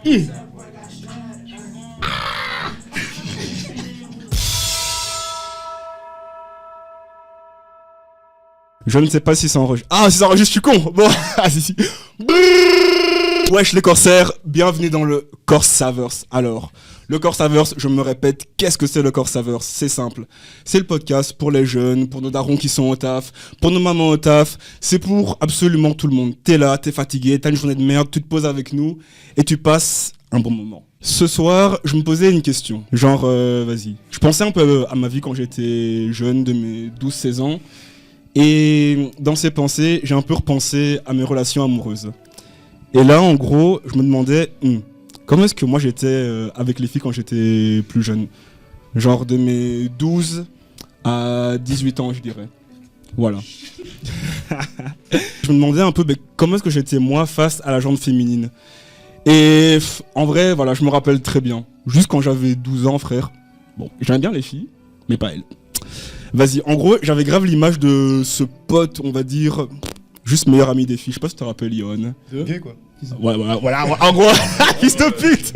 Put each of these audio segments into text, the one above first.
Je ne sais pas si ça enregistre. Ah, si ça enregistre, je suis con. Bon, ah si, si. Wesh les corsaires, bienvenue dans le Corsaverse. Alors, le Corsaverse, je me répète, qu'est-ce que c'est le Corsaverse? C'est simple. C'est le podcast pour les jeunes, pour nos darons qui sont au taf, pour nos mamans au taf. C'est pour absolument tout le monde. T'es là, t'es fatigué, t'as une journée de merde, tu te poses avec nous et tu passes un bon moment. Ce soir, je me posais une question. Genre, vas-y. Je pensais un peu à ma vie quand j'étais jeune, de mes 12-16 ans. Et dans ces pensées, j'ai un peu repensé à mes relations amoureuses. Et là, en gros, je me demandais, comment est-ce que moi j'étais avec les filles quand j'étais plus jeune? Genre de mes 12 à 18 ans, je dirais. Voilà. Je me demandais un peu comment est-ce que j'étais moi face à la gente féminine. Et en vrai, voilà, je me rappelle très bien. Juste quand j'avais 12 ans, frère. Bon, j'aimais bien les filles, mais pas elles. Vas-y, en gros, j'avais grave l'image de ce pote, on va dire, juste meilleur ami des filles. Je sais pas si tu te rappelles, Yohan. Gay quoi. Ouais, voilà, en gros, fils de pute.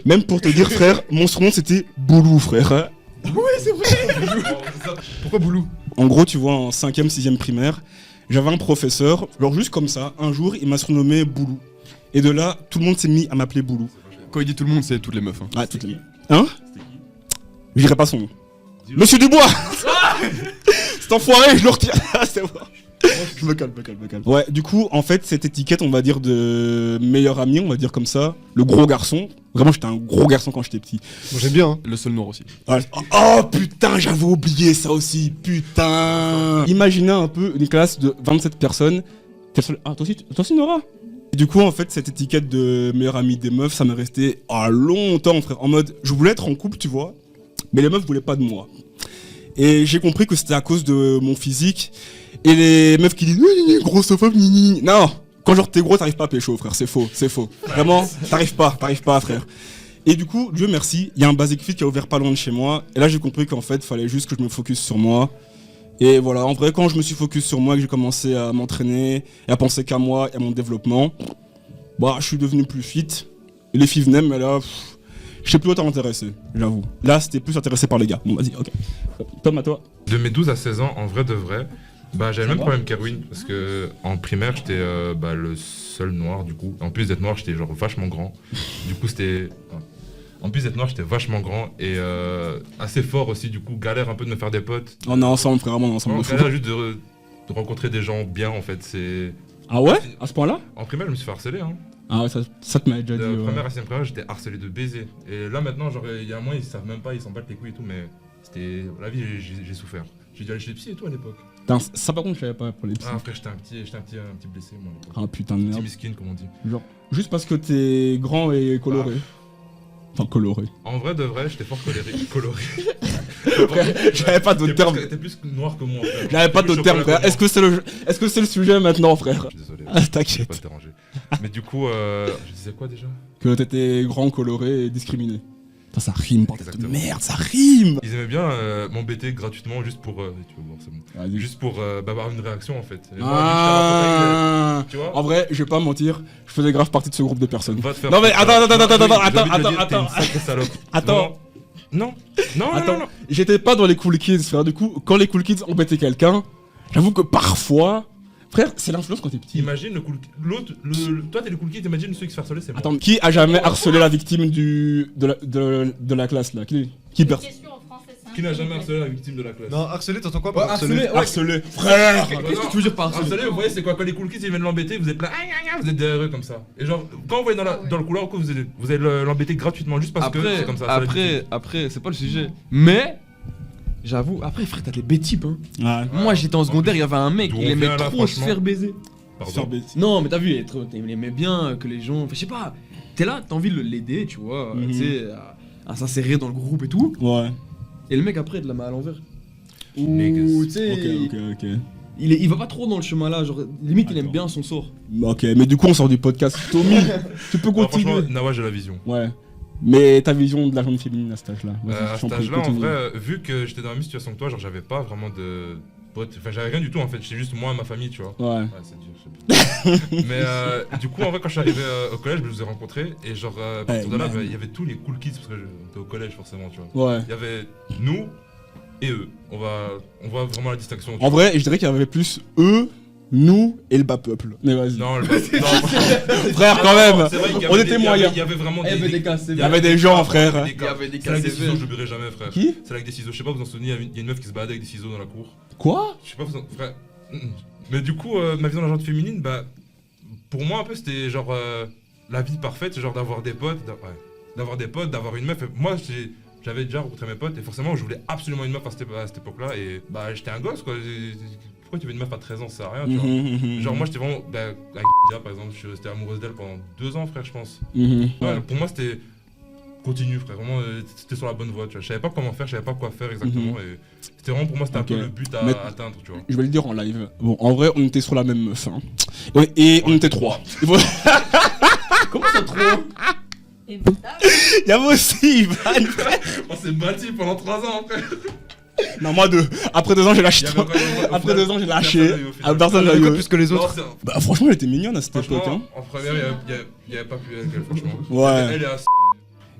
Même pour te dire, frère, mon surnom c'était Boulou, frère. Ouais, c'est vrai. Pourquoi Boulou? En gros, tu vois, en 5e, 6e primaire, j'avais un professeur, genre juste comme ça, un jour, il m'a surnommé Boulou. Et de là, tout le monde s'est mis à m'appeler Boulou. Quand il dit tout le monde, c'est toutes les meufs. Hein. Ah, toutes les meufs. Hein? Je dirais pas son nom. Monsieur Dubois. Cet enfoiré, je le retire. C'est bon. Je me calme. Ouais, du coup, en fait, cette étiquette, on va dire, de meilleur ami, on va dire comme ça, le gros garçon. Vraiment, j'étais un gros garçon quand j'étais petit. Moi j'aime bien, hein. Le seul noir aussi. Oh putain, j'avais oublié ça aussi, putain. Imaginez un peu une classe de 27 personnes. Ah, toi aussi, Nora? Et du coup, en fait, cette étiquette de meilleur ami des meufs, ça m'est resté longtemps, frère. En mode, je voulais être en couple, tu vois, mais les meufs voulaient pas de moi. Et j'ai compris que c'était à cause de mon physique. Et les meufs qui disent grosse femme, non, quand genre t'es gros, t'arrives pas à pécho, frère, c'est faux. Vraiment, t'arrives pas, frère. Et du coup, Dieu merci, il y a un Basic Fit qui a ouvert pas loin de chez moi. Et là, j'ai compris qu'en fait, fallait juste que je me focus sur moi. Et voilà, en vrai, quand je me suis focus sur moi et que j'ai commencé à m'entraîner et à penser qu'à moi et à mon développement, bah, je suis devenu plus fit. Et les filles venaient, mais là, je sais plus autant intéressé, j'avoue. Là, c'était plus intéressé par les gars. Bon, vas-y, ok. Tom, à toi. De mes 12 à 16 ans, en vrai de vrai, bah, j'avais le même problème qu'Erwin, parce que en primaire, j'étais le seul noir, du coup. En plus d'être noir, j'étais genre vachement grand. Du coup, c'était... En plus d'être noir, j'étais vachement grand et assez fort aussi, du coup, galère un peu de me faire des potes. On est ensemble, frère, on est ensemble. Galère juste de rencontrer des gens bien, en fait, c'est... Ah ouais? À ce point-là? En primaire, je me suis fait harceler, hein. Ah ouais, ça te m'a déjà dit. De première à 6ème primaire, j'étais harcelé de baiser. Et là, maintenant, genre, il y a un mois, ils savent même pas, ils s'en battent les couilles et tout, mais c'était... La vie, j'ai souffert. J'ai dû aller chez le psy et tout à l'époque. Ça par contre, je savais pas pour les psys. Ah, après, j'étais un petit blessé, moi. Ah putain de merde. Petit miskin, comme on dit. Genre, juste parce que t'es grand et coloré. Enfin, coloré. En vrai de vrai, j'étais fort coloré. J'avais pas d'autres termes. T'es plus noir que moi, frère. J'avais pas d'autres termes, frère. Est-ce que c'est le sujet maintenant, frère? Je suis désolé. Ah, Je vais t'inquiète. pas te déranger. Mais du coup, je disais quoi déjà? Que t'étais grand, coloré et discriminé. Putain, ça rime, bordel de merde, ça rime! Ils aimaient bien m'embêter gratuitement juste pour... tu veux voir, c'est bon. Vas-y. Juste pour avoir une réaction, en fait. Et moi, Ah, tu vois? en vrai, je vais pas mentir, je faisais grave partie de ce groupe de personnes. Va te faire Non mais attends. Attends. Attends. Non. J'étais pas dans les cool kids, frère. Du coup, quand les cool kids embêtaient quelqu'un, j'avoue que parfois, frère, c'est l'influence quand t'es petit. Imagine le cool... L'autre, toi t'es le cool kid, imagine celui qui se fait harceler, c'est moi. Attends, qui a jamais harcelé la victime de la classe là? Qui personne? Qui n'a jamais harcelé la victime de la classe? Non, harceler, t'entends quoi par harceler? Harcelé, frère! Qu'est-ce que tu veux dire par harceler? Harceler, vous voyez, c'est quoi? Quand les cool kids ils viennent l'embêter, vous êtes là, vous êtes derrière eux comme ça. Et genre, quand vous voyez dans le couloir, vous allez l'embêter gratuitement juste parce que c'est comme ça. Après, c'est pas le sujet. Mais, j'avoue, après, frère, t'as des bêtises, hein. Ouais. Moi, j'étais en secondaire, il y avait un mec, D'où il on aimait vient là, trop se franchement. faire baiser. Pardon. Non, mais t'as vu, il aimait bien que les gens. Enfin, je sais pas, t'es là, t'as envie de l'aider, tu vois, tu sais, à s'insérer dans le groupe et tout. Ouais. Et le mec, après, il te la met à l'envers. Ou, Niggas. tu sais. Ok. Il va pas trop dans le chemin là, genre limite il aime Attends. bien son sort. Ok, mais du coup, on sort du podcast. Tommy, tu peux Non, continuer. franchement, Nawa, j'ai la vision. Ouais. Mais ta vision de la gente féminine à cet âge-là. À cet âge-là, en vrai, vu que j'étais dans la même situation que toi, genre j'avais pas vraiment de potes. Enfin, j'avais rien du tout en fait, j'étais juste moi, ma famille, tu vois. Ouais. Ouais, c'est dur, je sais pas. Mais du coup, en vrai, quand je suis arrivé au collège, je vous ai rencontrés et genre, à partir de là, man. il y avait tous les cool kids parce que j'étais au collège forcément, tu vois. Ouais. Il y avait nous et eux. On voit vraiment la distinction. tu En vois. vrai, je dirais qu'il y avait plus eux, nous et le bas peuple. Mais vas-y. Non, non, Frère, quand même. c'est vrai qu'il y On avait était des- moyens. Il y avait vraiment Il y avait des cas Il y avait des gens, frère. des cas. Il y avait des C'est avec des cas ciseaux, sévères. je l'oublierai jamais, frère. Qui? C'est avec des ciseaux. Je sais pas, vous en souvenez, il y a une meuf qui se baladait avec des ciseaux dans la cour. Quoi? Je sais pas, frère. Mais du coup, ma vision de la gente féminine, bah, pour moi, un peu, c'était genre la vie parfaite, c'est genre d'avoir des potes, d'avoir des potes, d'avoir une meuf. Et moi, j'avais déjà rencontré mes potes et forcément, je voulais absolument une meuf à cette époque-là. Et bah, j'étais un gosse, quoi. Pourquoi tu veux une meuf à 13 ans, ça sert à rien, tu vois. Genre, moi, j'étais vraiment. Bah, avec Lydia, par exemple, je suis resté amoureuse d'elle pendant 2 ans, frère, je pense. Ouais, pour moi, c'était. Continue, frère. Vraiment, c'était sur la bonne voie, tu vois. Je savais pas comment faire, je savais pas quoi faire exactement. Et c'était vraiment, pour moi, c'était Ok. un peu le but à Mais- atteindre, tu vois. Je vais le dire en live. Bon, en vrai, on était sur la même meuf. Hein. Et on était 3. Comment ça trop? Et voilà. Il y avait aussi Ivan. On s'est battu pendant 3 ans, frère. Non, moi 2. Après 2 ans, j'ai lâché. Il y avait encore- Après au final, 2 ans, j'ai personne lâché. n'a eu au final. Ah, personne n'a Quoi eu. plus que les Non, autres? c'est- Bah, franchement, elle était mignonne à cette époque. Franchement, Hein. en première, il y avait pas plus avec elle, franchement. Ouais. Elle est assez.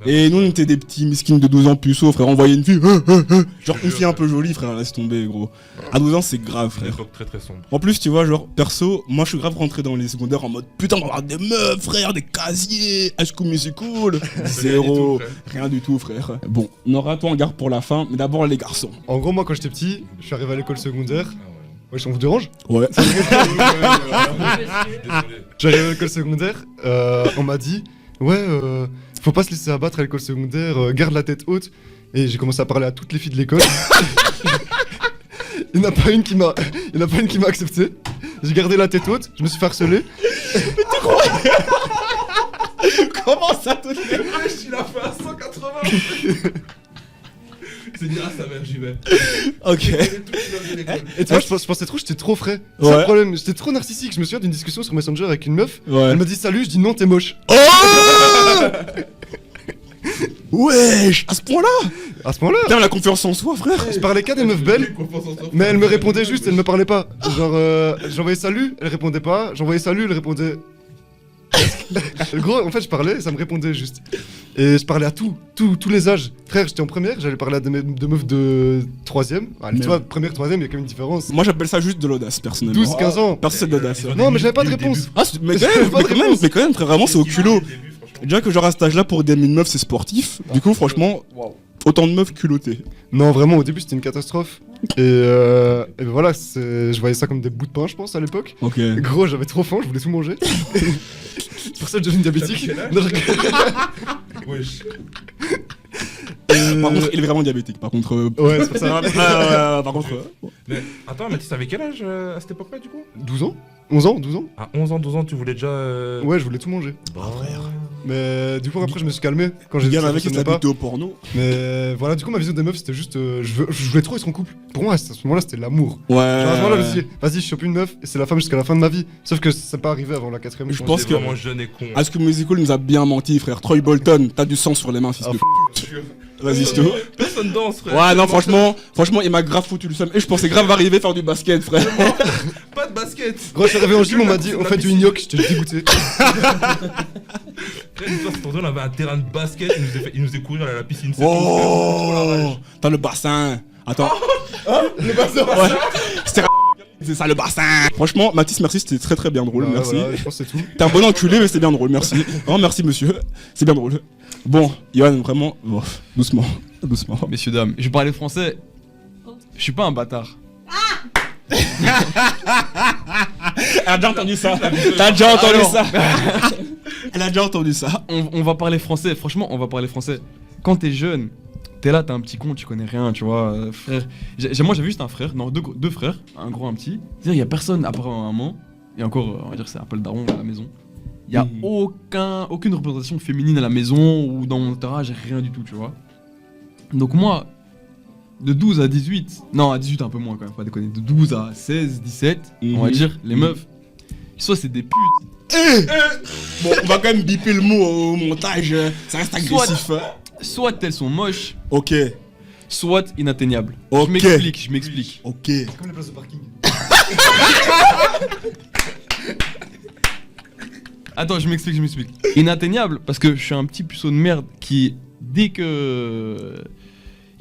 Et nous, on était des petits miskins de 12 ans puceaux, frère. On voyait une fille. Genre, Je une te fille un jure, peu jolie, frère. Laisse tomber, gros. À 12 ans, c'est grave, C'est une frère. époque très très sombre. En plus, tu vois, genre, perso, moi je suis grave rentré dans les secondaires en mode putain, on va avoir des meufs, frère, des casiers, High School Musical. Zéro. frère. Rien du tout, frère. Bon, Nora, toi, on garde pour la fin, mais d'abord les garçons. En gros, moi, quand j'étais petit, je suis arrivé à l'école secondaire. Ah ouais. Ouais, on vous dérange? Ouais. Désolé. J'arrive à l'école secondaire, on m'a dit ouais, faut pas se laisser abattre à l'école secondaire, garde la tête haute. Et j'ai commencé à parler à toutes les filles de l'école. Il n'y en a pas une qui m'a accepté. J'ai gardé la tête haute, je me suis fait harceler. Comment ça te fait? Wesh, il a fait un 180. C'est dit, ah sa mère, j'y vais. Ok. Et tu vois, je pensais trop, j'étais trop frais. C'est Ouais. le problème, j'étais trop narcissique. Je me souviens d'une discussion sur Messenger avec une meuf. Ouais. Elle m'a dit salut, je dis non, t'es moche. Oh Wesh, à ce point-là. À ce moment-là, Putain, la confiance en soi, frère. je parlais qu'à des meufs belles. Mais elle me répondait juste, elle me parlait pas. Genre, j'envoyais salut, elle répondait pas. J'envoyais salut, elle répondait. Gros, en fait, je parlais et ça me répondait juste. Et je parlais à tous les âges. Frère, j'étais en première, j'allais parler à de meufs de 3ème. Allez, Mais tu vois, première, 3ème, il y a quand même une différence. Moi, j'appelle ça juste de l'audace, personnellement. 12, 15 ans. Perso, c'est de l'audace. Non, mais j'avais pas de réponse. Ah, mais quand même, frère, vraiment, c'est au culot. Déjà que genre à cet âge-là, pour des une meuf, c'est sportif. Du coup, franchement, autant de meufs culottées. Non, vraiment, au début, c'était une catastrophe. Et ben voilà, je voyais ça comme des bouts de pain, je pense, à l'époque. Ok. Gros, j'avais trop faim, je voulais tout manger. C'est pour ça que je deviens diabétique. T'as quel âge Non, je- Wesh. Par contre, il est vraiment diabétique. Par contre. Ouais, c'est pour ça. Par contre. Mais attends, Mathis, t'avais quel âge à cette époque-là, du coup 12 ans 11 ans 12 ans À 11 ans, 12 ans, tu voulais déjà. Ouais, je voulais tout manger. Bah, Mais du coup, après, je me suis calmé quand j'ai Il y en ça avait qui fonctionnait pas. s'habituaient au porno. Mais voilà, du coup, ma vision des meufs, c'était juste. Je voulais trop être en couple. Pour moi, à ce moment-là, c'était l'amour. Ouais. Genre, à ce moment-là, je me suis dit, vas-y, je chope une meuf et c'est la femme jusqu'à la fin de ma vie. Sauf que c'est pas arrivé avant la 4ème. Je pense que- vraiment jeune et con. High School Musical nous a bien menti, frère. Troy Bolton, t'as du sang sur les mains, fils Ah, de pute. Vas-y, c'est tout. Personne danse, frère. Ouais, non, franchement, il m'a grave foutu le seum. Et je pensais grave arriver faire du basket, frère. Pas de basket. Gros, je suis arrivé en gym, on m'a dit, on fait du ignoc, j'étais dégoûté. Frère, une fois, on avait un terrain de basket, il nous faisait courir à la piscine. c'est Oh, t'as le bassin. Attends. Le bassin. Ouais. C'est ça le bassin. Franchement, Mathis, merci, c'était très très bien drôle. Ah, Merci. voilà, je pense que c'est tout. T'es un bon enculé, mais c'était bien drôle. Merci. Oh, merci, monsieur. C'est bien drôle. Bon, Yohan, vraiment, bon, doucement. Doucement. Messieurs, dames, je parlais français. Je suis pas un bâtard. Elle a déjà entendu ça. T'as déjà entendu Alors. ça. Elle a déjà entendu ça. On va parler français, franchement, on va parler français. Quand t'es jeune, t'es là, t'es un petit con, tu connais rien, tu vois, frère. Moi j'avais juste un frère, non, deux frères, un gros, un petit. C'est-à-dire, y a personne à part ma maman, et encore, on va dire que c'est un peu le daron à la maison. Y a aucune représentation féminine à la maison ou dans mon entourage, rien du tout, tu vois. Donc moi, de 12 à 18, non, à 18 un peu moins quand même, pas déconner, de 12 à 16, 17, on va Mhm. dire, les meufs, soit c'est des putes, Bon, on va quand même biper le mot au montage. Ça reste agressif. soit elles sont moches, Ok. soit inatteignable. Ok. Je m'explique. Ok. C'est comme les places de parking. Attends, je m'explique. Inatteignable parce que je suis un petit puceau de merde qui, dès que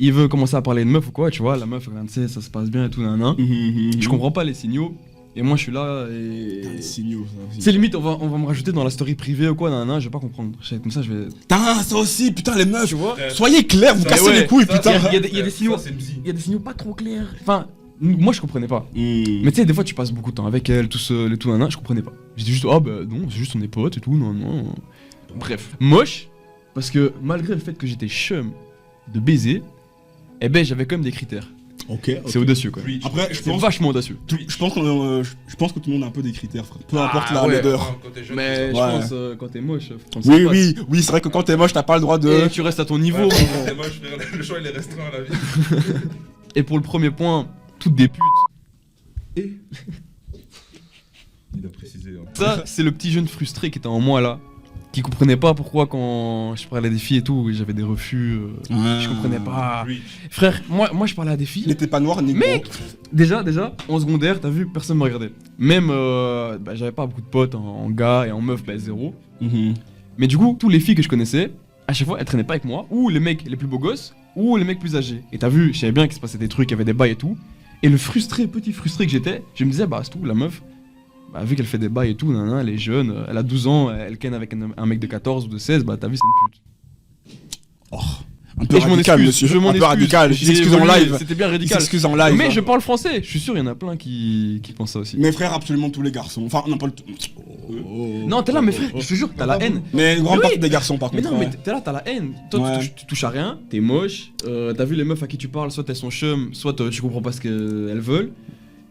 il veut commencer à parler de meuf ou quoi, tu vois, la meuf, tu sais, ça se passe bien et tout, nan. Je comprends pas les signaux. Et moi, je suis là et. Putain, les signaux, ça aussi. C'est limite, on va me rajouter dans la story privée ou quoi, nan, je vais pas comprendre. Comme ça, je vais. Putain, ça aussi, putain, les meufs. Tu vois Soyez clairs, vous Ça, cassez ouais, les couilles, ça, putain. Il y a des signaux. Ça, c'est bzi. Il y a des signaux pas trop clairs. Enfin, moi, je comprenais pas. Mais Mais tu sais, des fois, tu passes beaucoup de temps avec elle, tout seul et tout, nan, je comprenais pas. J'étais juste, ah bah non, c'est juste on est potes et tout, non. Bref. Moche, parce que malgré le fait que j'étais chum de baiser, eh ben j'avais quand même des critères. ok. C'est audacieux quoi. Preach. Après, je C'est pense, vachement audacieux. je pense que tout le monde a un peu des critères, frère. Peu importe Ah, la ouais. laideur. Quand t'es jeune, Mais c'est je Ouais. pense quand t'es moche, faut prendre Oui, ses potes. oui, c'est vrai que quand t'es moche, t'as pas le droit de. Et tu restes à ton niveau. Ouais, c'est moche, frère. Le choix il est restreint à la vie. Et pour le premier point, toutes des putes. Il a précisé. Hein. Ça, c'est le petit jeune frustré qui était en moi là, qui comprenait pas pourquoi quand je parlais à des filles et tout, j'avais des refus. Je comprenais pas. Preach. Frère, moi je parlais à des filles. Il était pas noir ni Mec gros. Déjà, en secondaire, t'as vu, personne me regardait. Même, j'avais pas beaucoup de potes en gars et en meuf, zéro. Mhm. Mais du coup, tous les filles que je connaissais, à chaque fois, elles traînaient pas avec moi, ou les mecs les plus beaux gosses, ou les mecs plus âgés. Et t'as vu, je savais bien qu'il se passait des trucs, qu'il y avait des bails et tout. Et le petit frustré que j'étais, je me disais, bah c'est tout, la meuf, bah vu qu'elle fait des bails et tout, elle est jeune, elle a 12 ans, elle ken avec un mec de 14 ou de 16, bah t'as vu, c'est une pute. Un peu Et je m'en radical, excuse, monsieur. je m'en Un peu excuse. radical. Il J'ai s'excuse en évolué, live. C'était bien Il radical. s'excuse en live. Mais je parle français, je suis sûr, il y en a plein qui pensent ça aussi. Mes frères, absolument tous les garçons. Enfin, non, pas le. Non, t'es là, mais frère, je te jure, t'as la haine. Mais une grande Mais partie oui. des garçons, par Mais contre. non, mais ouais. t'es là, t'as la haine. Toi, Ouais. tu touches à rien, t'es moche. T'as vu les meufs à qui tu parles, soit elles sont chum, soit tu comprends pas ce qu'elles veulent.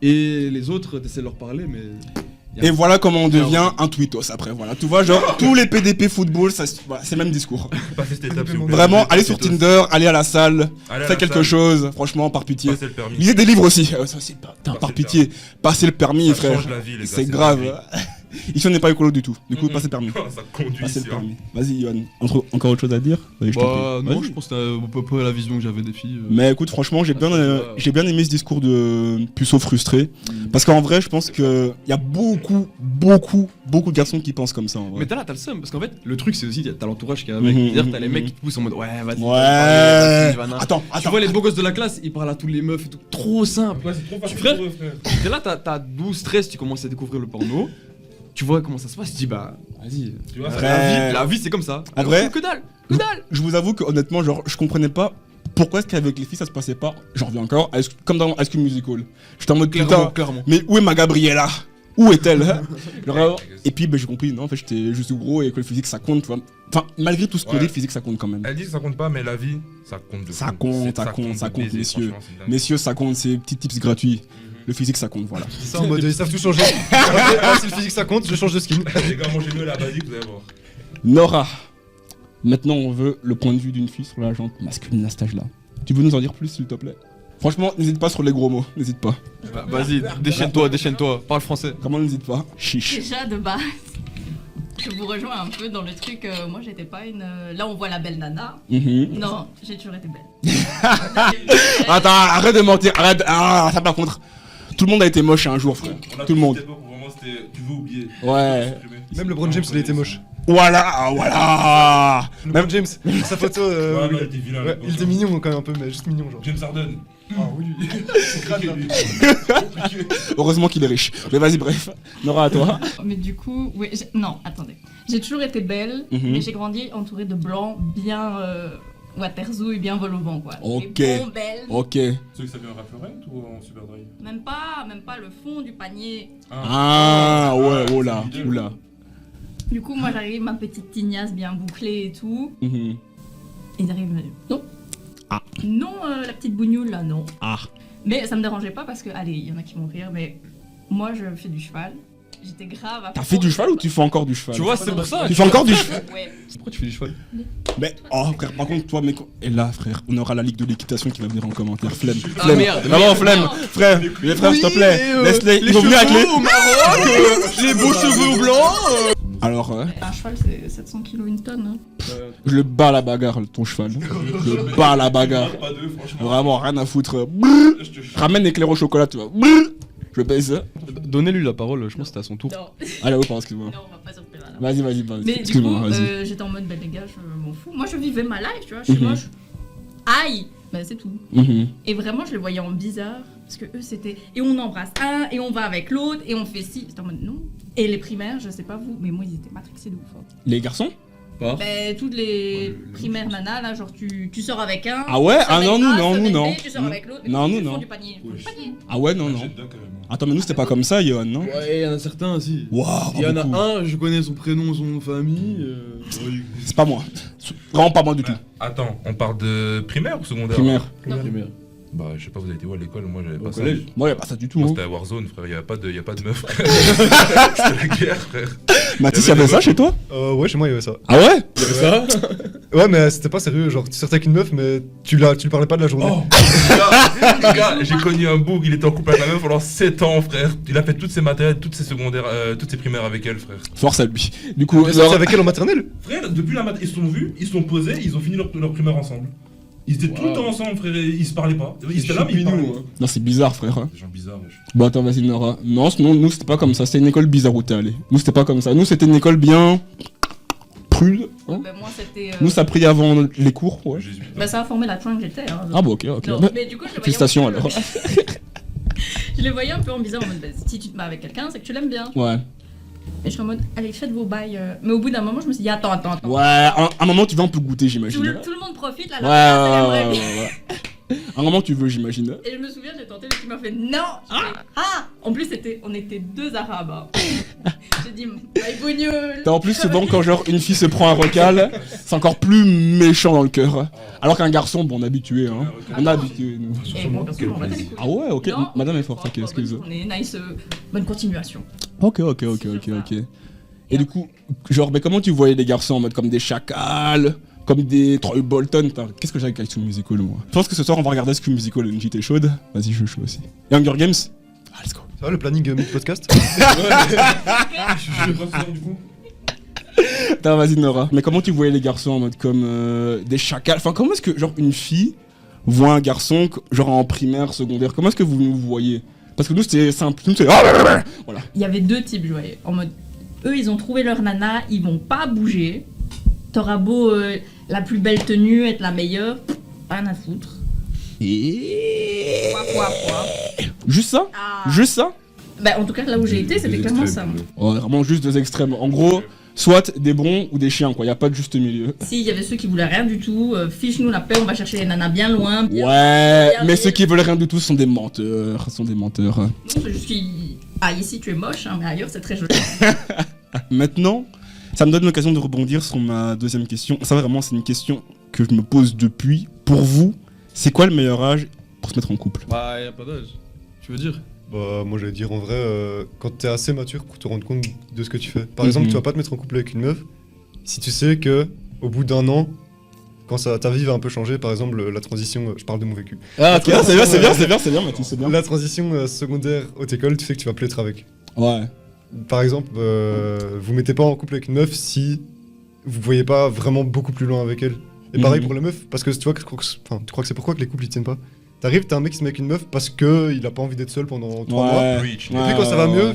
Et les autres, t'essaies de leur parler, mais. Et voilà comment on devient un tweetos après. Voilà, tu vois, genre, tous les PDP football, voilà, c'est le même discours. Passez cette étape, s'il vous plaît. Vraiment, allez sur Tinder, allez à la salle, Allez à faites la quelque salle, chose, franchement, par pitié. Passez le permis. Lisez des livres aussi. Ça aussi, putain, par Passez le pitié. Passez le permis, Ça frère. change la vie, les gars, C'est la grave. vie. Ici, on n'est pas écolo du tout. Du coup, Mhm. passez le permis. Ça conduit Passez ici. le hein. permis. Vas-y, Yohan. Encore autre chose à dire? Vas-y, je t'en Bah, prie. non, Vas-y. je pense que c'était à peu près la vision que j'avais des filles. Mais écoute, franchement, j'ai bien aimé ce discours de puceau frustré. Mm. Parce qu'en vrai, je pense qu'il y a beaucoup de garçons qui pensent comme ça. En vrai. Mais t'as le seum, parce qu'en fait, le truc c'est aussi, t'as l'entourage qui est avec. Mhm, C'est-à-dire, t'as les mhm, mecs qui te poussent en mode ouais, vas-y. Ouais. vas-y, vas-y, Attends, Tu vois les beaux gosses de la classe, ils parlent à tous les meufs et tout. Trop simple. Ouais, c'est trop facile Frère. pour eux, frère. T'es là, t'as 12, 13, tu commences à découvrir le porno. Tu vois comment ça se passe, tu dis bah, vas-y. Tu vois, Frère. La vie c'est comme ça. En vrai, Que dalle. Que dalle. je vous avoue que honnêtement, genre, je comprenais pas pourquoi est-ce qu'avec les filles ça se passait pas. J'en reviens encore, comme dans High School Musical. J'étais en mode putain, Clairement. mais où est ma Gabriella? Où est-elle? Genre, et puis ben, j'ai compris, non, en fait j'étais juste gros et que le physique ça compte, tu vois. Enfin, malgré tout ce qu'on Ouais. dit, le physique ça compte quand même. Elle dit que ça compte pas, mais la vie, ça compte de Ça fou. compte, C'est- ça de compte, baiser, messieurs. franchement, c'est dingue. Messieurs, ça compte, c'est petits tips gratuits. Le physique ça compte, voilà. C'est ça en mode ils savent tout changer. Ah, si le physique ça compte, je change de skin. Les gars, mangez mieux la basique, vous allez voir. Nora, maintenant on veut le point de vue d'une fille sur la jante masculine à cet âge-là. Tu veux nous en dire plus s'il te plaît? Franchement, n'hésite pas sur les gros mots, n'hésite pas. Bah, vas-y, déchaîne-toi. Parle français. Comment n'hésite pas? Chiche. Déjà de base, je vous rejoins un peu dans le truc. Moi, j'étais pas une. Là, on voit la belle nana. Mhm. Non, j'ai toujours été belle. Attends, arrête de mentir, arrête. Ah, ça par contre. Tout le monde a été moche un jour, frère. On a Tout le monde. cette époque où vraiment c'était. Tu veux oublier. Ouais. Même LeBron James, il a été moche. Voilà, voilà. LeBron James, sa photo, Ouais, oui. il était vilain. Ouais, il était mignon quand même un peu, mais juste mignon genre. James Harden. Ah oui. Heureusement qu'il est riche. Mais vas-y, bref. Nora, à toi. Mais du coup, oui. Non, attendez. J'ai toujours été belle, Mhm. mais j'ai grandi entourée de blancs bien. Waterloo et bien vol au vent, quoi. Ok. Des bons belles. Ok. Ceux qui savaient en Ralph Lauren ou en Superdry? Même pas le fond du panier. Ah, ouais, oh là, oula. Du coup, moi, j'arrive, ma petite tignasse bien bouclée et tout. Mhm. Ils arrivent, non. Ah. Non, la petite bougnoule, là, non. Ah. Mais ça me dérangeait pas parce que, allez, il y en a qui vont rire, mais moi, je fais du cheval. J'étais grave à T'as fait du cheval ou tu fais encore du cheval? Tu vois, c'est pour ça. Tu fais encore du cheval? Ouais. Pourquoi tu fais du cheval? Mais, oh frère, par contre, toi, mec. Et là, frère, on aura la ligue de l'équitation qui va venir en commentaire. Flemme. Ah, Flemme. merde, Vraiment, merde. flemme. Frère, les frères, s'il te plaît. Laisse-les. Ils vont venir avec les. au Maroc, les beaux cheveux blancs. Alors, Un cheval, c'est 700 kilos, une tonne. Hein. je le bats à la bagarre, ton cheval. Je le bats à la bagarre. Pas deux, franchement. Vraiment, rien à foutre. Je te jure. Ramène l'éclair au chocolat, tu vois. Je baise. Donnez-lui la parole, je pense que c'était à son tour. Non, Allez, oui, pardon, excuse-moi. non, on va pas sur ce là. Vas-y. Mais du coup, Excuse-moi, vas-y. j'étais en mode, ben les gars, je m'en fous. Moi, je vivais ma life, tu vois. Je suis Mhm. moche. Aïe! Ben, c'est tout. Mhm. Et vraiment, je les voyais en bizarre. Parce que eux, c'était. Et on embrasse un, et on va avec l'autre, et on fait ci. C'était en mode non. Et les primaires, je sais pas vous, mais moi, ils étaient matrixés de ouf. Hein. Les garçons Ben, toutes les primaires nanas, là, genre, tu sors avec un. Ah ouais? tu sors Ah avec non, nous, A, non, tu sors nous, avec non. B, tu sors avec l'autre. mais Non, ils nous, font non. du panier. Ils font du panier. Ah ouais, non, non. J'ai dedans, carrément. Attends, mais nous, c'était pas comme ça, Johan, non? Ouais, il y en a certains aussi. Waouh, Il y en a beaucoup. un, je connais son prénom, son nom de famille. C'est pas moi. Vraiment pas moi du tout. Attends, on parle de primaire ou secondaire? Primaire. Primaire. Bah, je sais pas, vous avez été où à l'école? Moi, j'avais pas Au ça. collège. Moi, y'a pas ça du tout. Moi, Hein. c'était à Warzone, frère. Y'a pas de meuf, frère. C'était la guerre, frère. Mathis, y avait y'avait des ça meufs. chez toi? Ouais, chez moi, il y avait ça. Ah ouais? Il y avait ça. Ouais, mais c'était pas sérieux. Genre, tu sortais avec une meuf, mais tu lui parlais pas de la journée. Oh, les gars, j'ai connu un bourg, il était en couple avec la meuf pendant 7 ans, frère. Il a fait toutes ses matérielles, toutes ses secondaires, toutes ses primaires avec elle, frère. Force à lui. Du coup, Tu sortais avec elle en maternelle? Frère, depuis la ils se sont vus, ils se sont posés, ils ont fini leur primaire ensemble. Ils étaient tout le temps ensemble, frère, et ils se parlaient pas. Ils étaient là, mais ils parlaient pas. non, c'est bizarre, frère. Hein. Des gens bizarres, wesh. Bon, attends, vas-y, Nora. Non, sinon, nous, c'était pas comme ça. C'était une école bizarre où t'es allé. Nous, c'était pas comme ça. Nous, c'était une école bien. prude. Hein. Ben, moi, c'était. Nous, ça a pris avant les cours. Ouais. Jésus. Ben, ça a formé la train que j'étais. Hein. Ah, bon, ok, ok. Non, Bah, mais du coup, je les voyais. félicitations un peu- alors. Je les voyais un peu en bizarre en mode, ben, si tu te mets avec quelqu'un, c'est que tu l'aimes bien. Ouais. Et je suis en mode, allez, faites vos bails. Mais au bout d'un moment, je me suis dit, attends. Ouais, un moment, tu vas un peu goûter, Tout, j'imagine. tout le monde profite, là, Ouais, là, ouais, ouais, ouais. Un moment, tu veux, j'imagine. Et je me souviens, j'ai tenté, mais tu m'as fait non. J'ai fait, ah. En plus, on était deux arabes. Hein. J'ai dit, my bougnoule. T'as en plus souvent quand genre une fille se prend un recal, c'est encore plus méchant dans le cœur. Alors qu'un garçon, bon, on est habitué, hein. On est habitué, nous. Et bon, personne m'en battait les couilles. Ah ouais, ok. Non, Madame est forte, ok, bonne excuse. journée, nice, bonne continuation. Ok. Et du coup, genre, mais comment tu voyais les garçons en mode comme des chacals, comme des Troy Bolton? Qu'est-ce que j'ai avec High School Musical, moi? Je pense que ce soir, on va regarder High School Musical, une t'es chaude. Vas-y, je suis chaud aussi. Et Hunger Games? Ah, let's go. Ça va le planning mid-podcast? Attends, vas-y, Nora. Mais comment tu voyais les garçons en mode comme des chacals? Enfin, comment est-ce que, genre, une fille voit un garçon, genre en primaire, secondaire? Comment est-ce que vous nous voyez? Parce que nous, c'était simple. Nous, c'était. Voilà. Il y avait deux types, je voyais. En mode, eux, ils ont trouvé leur nana, ils vont pas bouger. T'auras beau la plus belle tenue, être la meilleure, rien à foutre. Et. Quoi. Juste ça? Ah. Juste ça? Bah, en tout cas, là où j'ai été, c'était clairement ça. Ouais, vraiment juste deux extrêmes. En gros, soit des bons ou des chiens, quoi. Y a pas de juste milieu. Si, il y avait ceux qui voulaient rien du tout, fiche-nous la paix, on va chercher les nanas bien loin. Bien Ouais, bien mais bien. ceux qui veulent rien du tout sont des menteurs. Non, je suis. Ah, ici tu es moche, hein, mais ailleurs c'est très joli. Maintenant, ça me donne l'occasion de rebondir sur ma deuxième question. Ça, vraiment, c'est une question que je me pose depuis. Pour vous, c'est quoi le meilleur âge pour se mettre en couple? Bah, y'a pas d'âge. Tu veux dire? Bah, moi j'allais dire en vrai, quand t'es assez mature pour te rendre compte de ce que tu fais. Par exemple, tu vas pas te mettre en couple avec une meuf si tu sais que au bout d'un an, quand ta vie va un peu changer, par exemple la transition, je parle de mon vécu. Ah, ok, c'est bien, Mathis, c'est bien. La transition secondaire haute école, tu sais que tu vas plus être avec. Ouais. Par exemple, vous mettez pas en couple avec une meuf si vous voyez pas vraiment beaucoup plus loin avec elle. Et pareil pour les meufs, parce que tu vois, tu crois que c'est pourquoi que les couples ils tiennent pas. T'arrives, t'as un mec qui se met avec une meuf parce que il a pas envie d'être seul pendant 3 mois. Preach. Et puis quand ça va mieux,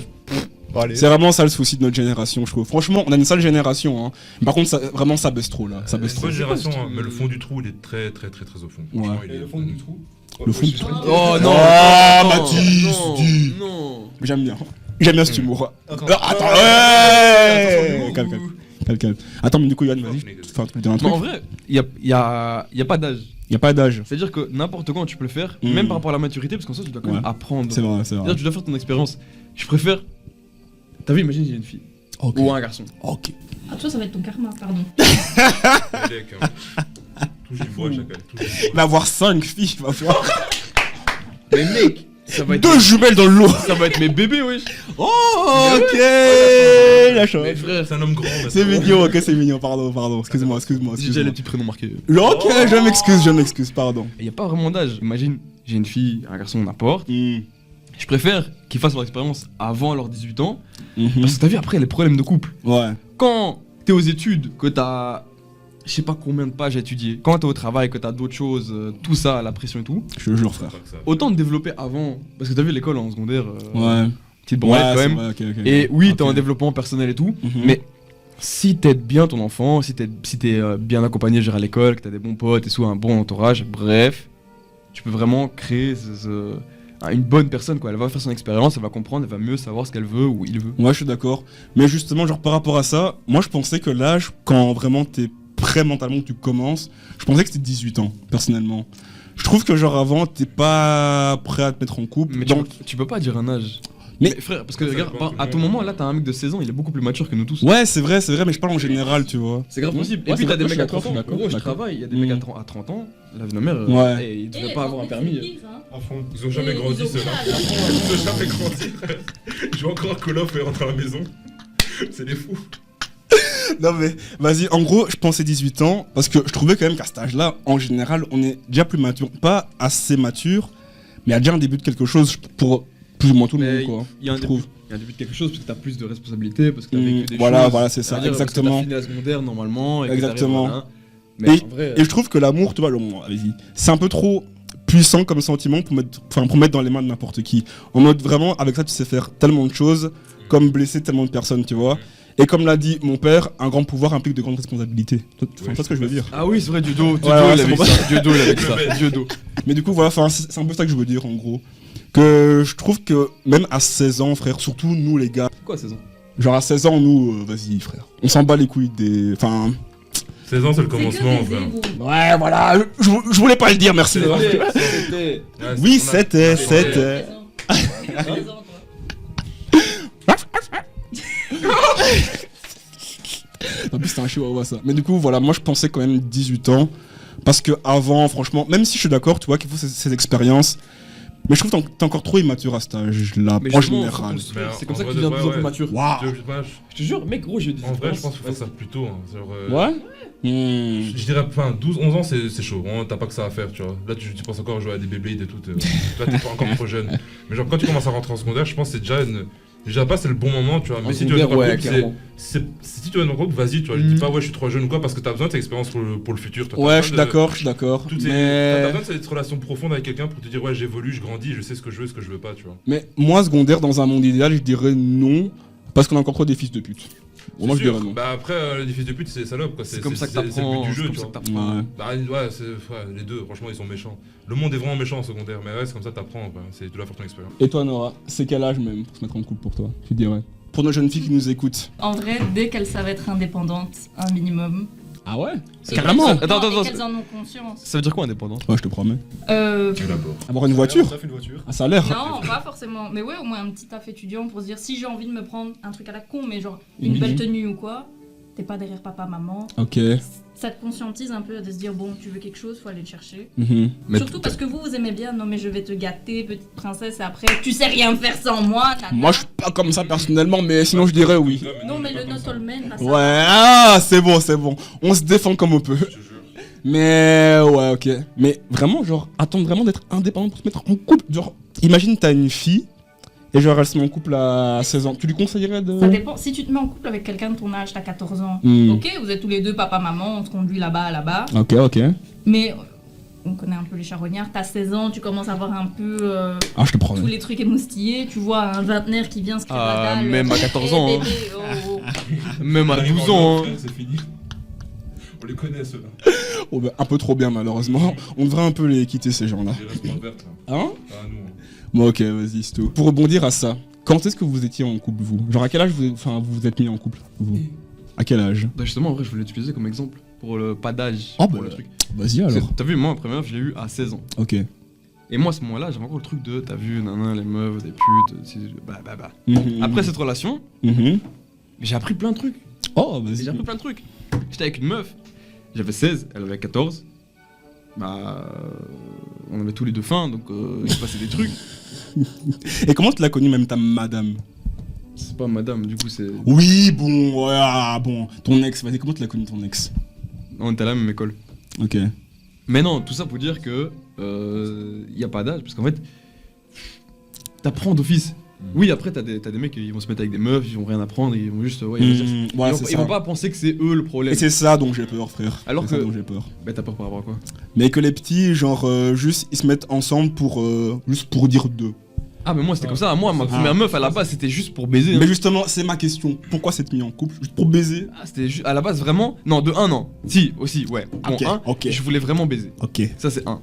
bon, allez. C'est vraiment ça le souci de notre génération, je trouve. Franchement, on a une sale génération, hein. Par contre, ça, vraiment, ça baisse trop, là. Ça baisse C'est trop. une bonne génération, hein, mais le fond du trou, il est très au fond. Ouais. Franchement, il est au fond du trou. Le fond du trou. Oh non! Ah, non, Mathis, non, dis. non. J'aime bien. J'aime bien cet humour. Attends. Attends, Attention, ouais. Calme. Attends, mais du coup, Yann, vas-y, fais un truc, dire un Mais truc. en vrai, y a pas d'âge. Y a pas d'âge. C'est-à-dire que n'importe quand tu peux le faire, Mm. même par rapport à la maturité, parce qu'en soi tu dois quand même Ouais. apprendre. C'est vrai, c'est C'est-à-dire vrai. que tu dois faire ton expérience. Je préfère. T'as vu, imagine j'ai une fille. Ok. Ou un garçon. Ok. Ah, toi, ça va être ton karma, pardon. Touche du bois, chacal. Touche du Il bois. va avoir 5 filles, il va voir. Mais mec, ça va être. 2 jumelles dans le lot. Ça va être mes bébés, wesh. Oh, ok. La chose. Mais frère, C'est un homme grand. C'est maintenant. mignon, ok, c'est mignon, pardon. Excuse-moi. j'ai déjà les petits prénoms marqués. Ok, je m'excuse, pardon. Il y a pas vraiment d'âge. Imagine, j'ai une fille, un garçon, n'importe. Hmm. Je préfère qu'ils fassent leur expérience avant leurs 18 ans. Mhm. Parce que t'as vu après les problèmes de couple. Ouais. quand t'es aux études, que t'as je sais pas combien de pages à étudier, quand t'es au travail, que t'as d'autres choses, tout ça, la pression et tout, Je te jure, frère. Pas que ça. autant te développer avant. Parce que t'as vu l'école en secondaire, Ouais. petite branlette quand c'est même. vrai, ok, ok. Et oui, t'es Ok. en développement personnel et tout, Mhm. mais si t'aides bien ton enfant, si t'es bien accompagné à l'école, que t'as des bons potes et sous un bon entourage, bref, tu peux vraiment créer une bonne personne quoi. Elle va faire son expérience, elle va comprendre, elle va mieux savoir ce qu'elle veut ou il veut. Ouais, je suis d'accord. Mais justement, genre par rapport à ça, moi je pensais que l'âge, quand vraiment t'es prêt mentalement que tu commences, je pensais que c'était 18 ans, personnellement. Je trouve que genre avant, t'es pas prêt à te mettre en couple. Mais Donc, tu peux pas dire un âge. Mais- frère, parce que Ça regarde, dépend de tout le à ton monde. moment là, t'as un mec de 16 ans, il est beaucoup plus mature que nous tous. ouais, c'est vrai, mais je parle en général, tu vois. C'est grave Ouais. possible. Ouais, Et puis c'est t'as des vrai, mecs à je suis 30 ans. d'accord, Gros, je d'accord. travaille, il y a des Mm. mecs à 30 ans. La vie de ma mère, Ouais. il devrait Eh, pas avoir un en fait, permis. c'est pire, hein. À fond. Ils ont jamais Et grandi, ils ont ceux-là. quel âge Ils ont jamais grandi. Je vais encore à Call of et rentrer à la maison. C'est des fous. Non mais, vas-y, en gros, je pensais 18 ans, parce que je trouvais quand même qu'à cet âge-là, en général, on est déjà plus mature. Pas assez mature, mais il y a déjà un début de quelque chose pour plus ou moins tout le Mais monde, quoi. il y a un je début. trouve. Il y a un début de quelque chose parce que t'as plus de responsabilités, parce que t'as Mm, vécu des voilà, choses. voilà, c'est ça, C'est-à-dire parce que exactement. T'as fini la secondaire normalement. Et que Exactement. t'arrives, voilà. Mais en vrai, Et je trouve que l'amour, tu vois, vas-y, c'est un peu trop puissant comme sentiment pour mettre dans les mains de n'importe qui. En mode vraiment, avec ça, tu sais faire tellement de choses, comme blesser tellement de personnes, tu vois. Et comme l'a dit mon père, un grand pouvoir implique de grandes responsabilités. Tu vois ce que je veux dire. Ah oui, c'est vrai, Dieudo, Ouais, ouais, il c'est avait bon. ça. Dieudo, il avait ça. Dieudo. Mais du coup, voilà, c'est un peu ça que je veux dire, en gros. Que je trouve que même à 16 ans, frère, surtout nous les gars, Quoi, 16 ans genre à 16 ans, nous, vas-y, frère, on s'en bat les couilles des... Enfin... 16 ans, c'est le C'est commencement, que des enfin. égos. Ouais, voilà, je voulais pas le dire, merci. C'est vrai. C'était. Ouais, Oui, on a- c'était... Présent. Présent, toi. En plus, c'était un chihuahua, ça. Mais du coup, voilà, moi, je pensais quand même 18 ans. Parce que avant, franchement, même si je suis d'accord, tu vois, qu'il faut ces expériences, mais je trouve que t'es encore trop immature à cet âge-là, Mais en justement, général. Mais c'est en comme ça que vrai tu de deviens de vrai, plus en plus ouais. mature. Waouh. Je te jure, mec, gros, j'ai eu des En vrai, je pense expériences. qu'il faut faire plus tôt. Hein. Genre, Ouais. Hmm. Je dirais, enfin, 12, 11 ans, c'est chaud. Vraiment, t'as pas que ça à faire, tu vois. Là, tu penses encore à jouer à des bébés et tout. Toi, t'es pas encore trop jeune. Mais genre, quand tu commences à rentrer en secondaire, je pense que c'est déjà une. Je dirais pas c'est le bon moment, tu vois. En Mais si tu veux être secondaire, en ouais, couple, clairement. si tu veux être en couple, vas-y, tu vois. Je Mhm. dis pas, ouais, je suis trop jeune ou quoi, parce que t'as besoin de cette expérience pour le futur. Toi, t'as Ouais, besoin je suis de- d'accord, je suis d'accord. T'as Mais... besoin de cette relation profonde avec quelqu'un pour te dire, ouais, j'évolue, je grandis, je sais ce que je veux et ce que je veux pas, tu vois. mais moi, secondaire, dans un monde idéal, je dirais non. Parce qu'on a encore trop des fils de pute. Bon, moi, je C'est sûr. dirais non. Bah après, les fils de pute, c'est des salopes, quoi. C'est comme ça que c'est le t'apprends. but du jeu, C'est comme tu ça vois. que t'apprends. Ouais. Bah ouais, les deux, franchement, ils sont méchants. Le monde est vraiment méchant en secondaire, mais ouais, c'est comme ça t'apprends, quoi. C'est de la forte expérience. Et toi, Nora, c'est quel âge même pour se mettre en couple pour toi, tu dirais? Pour nos jeunes filles qui nous écoutent. En vrai, dès qu'elles savent être indépendantes, un minimum. Ah ouais? C'est Carrément. Attends, attends, Et attends. qu'elles en ont conscience. Ça veut dire quoi indépendant? Ouais, je te promets. Tu l'aborde. Avoir une voiture? Ça fait une voiture. Ah, ça a l'air. Non, pas forcément. Mais ouais, au moins un petit taf étudiant pour se dire si j'ai envie de me prendre un truc à la con, mais genre une Mhm. belle tenue ou quoi, t'es pas derrière papa, maman. Ok. Ça te conscientise un peu de se dire bon, tu veux quelque chose, faut aller le chercher. Mhm. Mais Surtout parce que vous aimez bien, non mais je vais te gâter, petite princesse, et après tu sais rien faire sans moi. nana. Moi, je suis pas comme ça personnellement, mais sinon, je dirais oui. Non mais le Notolmen, là ça. Ouais, ah, c'est bon, c'est bon. On se défend comme on peut. Mais ouais, ok. Mais vraiment, genre, attendre vraiment d'être indépendant pour se mettre en couple. Genre, imagine, t'as une fille et genre, elle se met en couple à 16 ans. Tu lui conseillerais de. Ça dépend. Si tu te mets en couple avec quelqu'un de ton âge, t'as 14 ans. Hmm. Ok, vous êtes tous les deux papa, maman, on se conduit là-bas, là-bas. Ok, ok. Mais on connaît un peu les charognards. T'as 16 ans, tu commences à voir un peu Ah, je te tous promets. les trucs émoustillés. Tu vois un vingtenaire qui vient se créer Ah, la dalle. même à 14 ans, Eh, hein. bébé, oh, oh. Même à 12 ans. hein. C'est fini. On les connaît, ceux-là. Oh, bah, un peu trop bien, malheureusement. On devrait un peu les quitter, ces gens-là. J'ai la sport verte, là. Hein? Ah, nous. Bon, ok, vas-y, c'est tout. Pour rebondir à ça, quand est-ce que vous étiez en couple, vous? Genre, à quel âge vous vous êtes mis en couple, vous? À quel âge? Bah justement, en vrai, je voulais l'utiliser comme exemple pour le pas d'âge. Oh, pour bah, le truc. Vas-y, Parce que alors. T'as vu, moi, ma première meuf, je l'ai eu à 16 ans. Ok. Et moi, à ce moment-là, j'avais encore le truc de, t'as vu, nanan, les meufs, des putes, bah. Mhm. Après cette relation, Mhm. j'ai appris plein de trucs. Oh, J'ai vas-y. appris plein de trucs. J'étais avec une meuf, j'avais 16, elle avait 14. On avait tous les deux faim, donc il se passait des trucs. Et comment tu l'as connue, même ta madame? C'est pas madame, du coup, c'est. Oui, bon, ouais, ah, bon. Ton ex, vas-y, comment tu l'as connu, ton ex? On était à la même école. Ok. Mais non, tout ça pour dire que y a pas d'âge, parce qu'en fait, t'apprends d'office. Oui, après, t'as des mecs qui vont se mettre avec des meufs, ils vont rien apprendre, ils vont juste. Ouais, ils vont dire- Voilà, ils c'est vont- ça. ils vont pas penser que c'est eux le problème. Et c'est ça dont j'ai peur, frère. Alors C'est ça que- dont j'ai peur. Bah, t'as peur par rapport à quoi? Mais que les petits, genre, juste, ils se mettent ensemble juste pour dire deux. Ah, mais moi, c'était comme ça. Moi, ma première meuf à la base, c'était juste pour baiser. hein. Mais justement, c'est ma question. Pourquoi s'être mis en couple? Juste pour baiser? Ah, c'était juste à la base vraiment. Non, de 1 an. Si, aussi, ouais. Bon, Ok, 1, ok. je voulais vraiment baiser. Ok. Ça, c'est 1.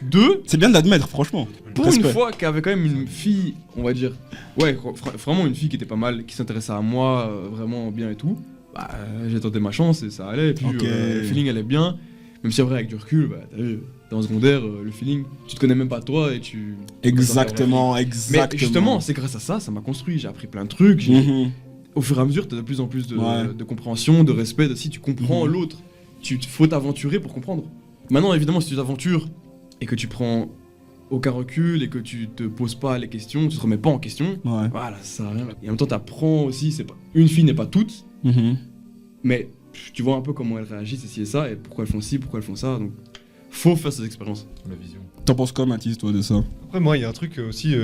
2, C'est bien d'admettre, franchement. pour Respect. une fois qu'il y avait quand même une fille, on va dire. Ouais, vraiment une fille qui était pas mal, qui s'intéressait à moi vraiment bien et tout. Bah, j'ai tenté ma chance et ça allait. Et puis, Ok. le feeling allait bien. Même si, après, avec du recul, bah, t'as vu, t'es en secondaire, le feeling, tu te connais même pas toi et tu. Exactement, Mais exactement. justement, c'est grâce à ça, ça m'a construit. J'ai appris plein de trucs. Mhm. Au fur et à mesure, tu as de plus en plus de, Ouais. de compréhension, de respect. Si tu comprends Mhm. l'autre, faut t'aventurer pour comprendre. Maintenant, évidemment, si tu t'aventures et que tu prends aucun recul et que tu te poses pas les questions, tu te remets pas en question, Ouais. voilà, ça sert à rien. Et en même temps, tu apprends aussi, une fille n'est pas toute, Mhm. mais tu vois un peu comment elles réagissent, et ci et ça, et pourquoi elles font ci, pourquoi elles font ça. Donc, faut faire ces expériences. La vision. T'en penses quoi, Mathis, toi, de ça? Après, moi, il y a un truc aussi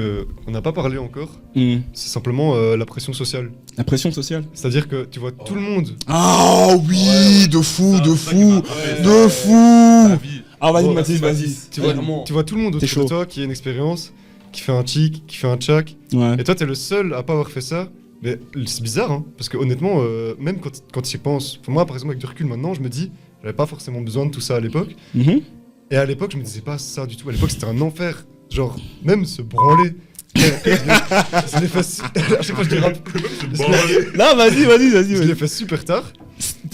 qu'on n'a pas parlé encore, Mhm. c'est simplement la pression sociale. La pression sociale? C'est-à-dire que tu vois tout le monde. Ah oui, de fou, de fou, de La fou. vie. Ah, vas-y, Oh, Mathis, vas-y. Tu vois, Vraiment. tu vois tout le monde T'es autour de chaud. toi qui a une expérience, qui fait un chic, qui fait un tchak. Ouais. Et toi, t'es le seul à pas avoir fait ça. Mais c'est bizarre, hein, parce que honnêtement, même quand tu y penses, moi par exemple avec du recul maintenant, je me dis, j'avais pas forcément besoin de tout ça à l'époque. Mhm. Et à l'époque, je me disais pas ça du tout. À l'époque, c'était un enfer. Genre, même se branler. Je l'ai fait. À chaque fois, je dis rap. Là, vas-y, vas-y, Je vas-y. l'ai fait super tard.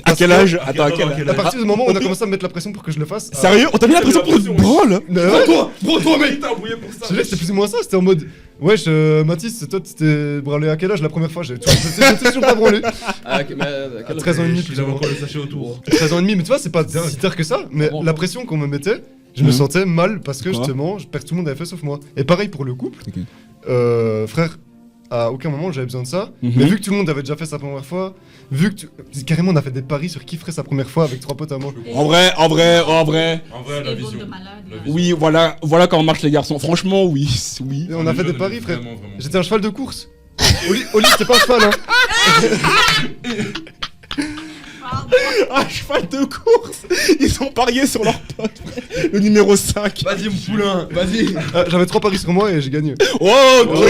À quel âge? Attends, à quel âge? À partir du moment où on a commencé à me mettre la pression pour que je le fasse. Sérieux? On t'a mis la pression pour une branle? Mais ouais, Toi, mec, t'as embrouillé pour ça. je sais, c'était plus ou moins ça. C'était en mode. Wesh, Mathis, toi, tu t'es branlé à quel âge la première fois? J'étais toujours pas branlé. Ah, mais à 13 ans et demi, Il plus ou avait moins. encore le sachet autour. 13 ans et demi, mais tu vois, c'est pas si tard que ça. Mais bon. la pression qu'on me mettait, je me Mhm. sentais mal parce que Pourquoi justement, tout le monde avait fait sauf moi. Et pareil pour le couple. Ok. Frère, à aucun moment j'avais besoin de ça. Mhm. Mais vu que tout le monde avait déjà fait sa première fois, vu que carrément on a fait des paris sur qui ferait sa première fois avec 3 potes à moi. En vrai, en vrai, en vrai. En vrai, la Et bande vision. de malades. La vision. Oui, voilà, voilà comment marchent les garçons. Franchement, oui, oui. Et on a fait des Jeune, paris, frère. vraiment, vraiment. J'étais un cheval de course. Oli, c'était pas un cheval, hein. Ah, cheval de course. Ils ont parié sur leur pote, frère. Le numéro 5. Vas-y, mon poulain, vas-y. J'avais 3 paris sur moi et j'ai gagné. Ok.